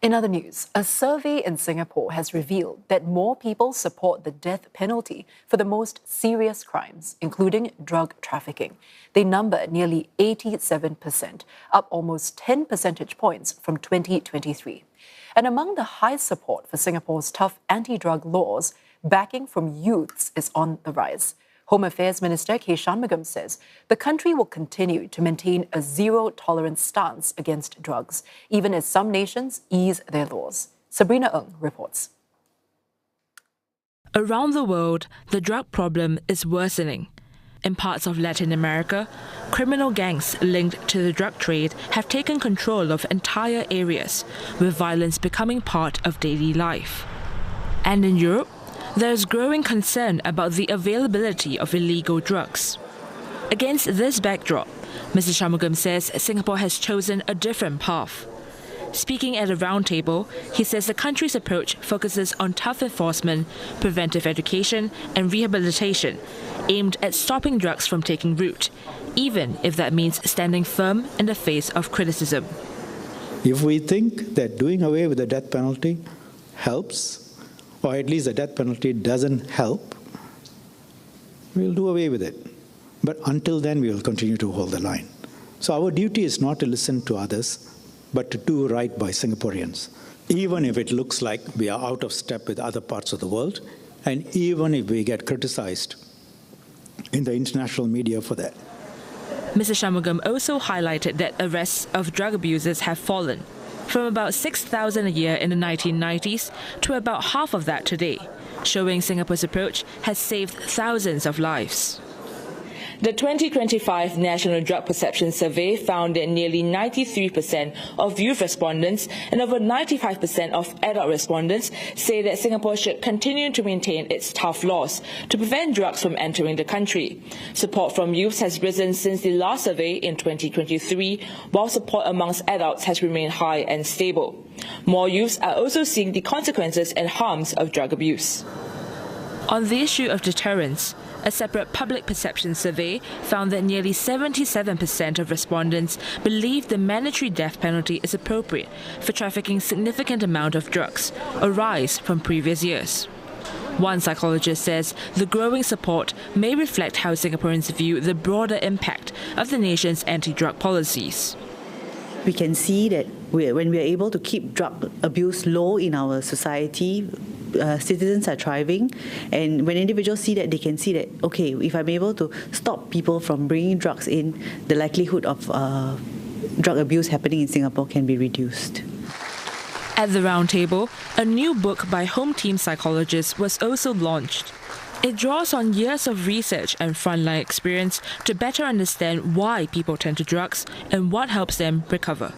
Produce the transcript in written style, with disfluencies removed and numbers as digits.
In other news, a survey in Singapore has revealed that more people support the death penalty for the most serious crimes, including drug trafficking. They number nearly 87%, up almost 10 percentage points from 2023. And among the high support for Singapore's tough anti-drug laws, backing from youths is on the rise. Home Affairs Minister K Shanmugam says the country will continue to maintain a zero-tolerance stance against drugs, even as some nations ease their laws. Sabrina Ng reports. Around the world, the drug problem is worsening. In parts of Latin America, criminal gangs linked to the drug trade have taken control of entire areas, with violence becoming part of daily life. And in Europe, there is growing concern about the availability of illegal drugs. Against this backdrop, Mr. Shanmugam says Singapore has chosen a different path. Speaking at a roundtable, he says the country's approach focuses on tough enforcement, preventive education and rehabilitation, aimed at stopping drugs from taking root, even if that means standing firm in the face of criticism. If we think that doing away with the death penalty helps, or at least the death penalty doesn't help, we'll do away with it. But until then, we will continue to hold the line. So our duty is not to listen to others, but to do right by Singaporeans, even if it looks like we are out of step with other parts of the world, and even if we get criticized in the international media for that. Mr. Shanmugam also highlighted that arrests of drug abusers have fallen, from about 6,000 a year in the 1990s to about half of that today, showing Singapore's approach has saved thousands of lives. The 2025 National Drug Perception Survey found that nearly 93% of youth respondents and over 95% of adult respondents say that Singapore should continue to maintain its tough laws to prevent drugs from entering the country. Support from youths has risen since the last survey in 2023, while support amongst adults has remained high and stable. More youths are also seeing the consequences and harms of drug abuse. On the issue of deterrence, a separate public perception survey found that nearly 77% of respondents believe the mandatory death penalty is appropriate for trafficking significant amount of drugs, a rise from previous years. One psychologist says the growing support may reflect how Singaporeans view the broader impact of the nation's anti-drug policies. We can see that when we are able to keep drug abuse low in our society, citizens are thriving, and when individuals see that, they can see that, okay, if I'm able to stop people from bringing drugs in, the likelihood of drug abuse happening in Singapore can be reduced. At the roundtable, a new book by Home Team psychologists was also launched. It draws on years of research and frontline experience to better understand why people turn to drugs and what helps them recover.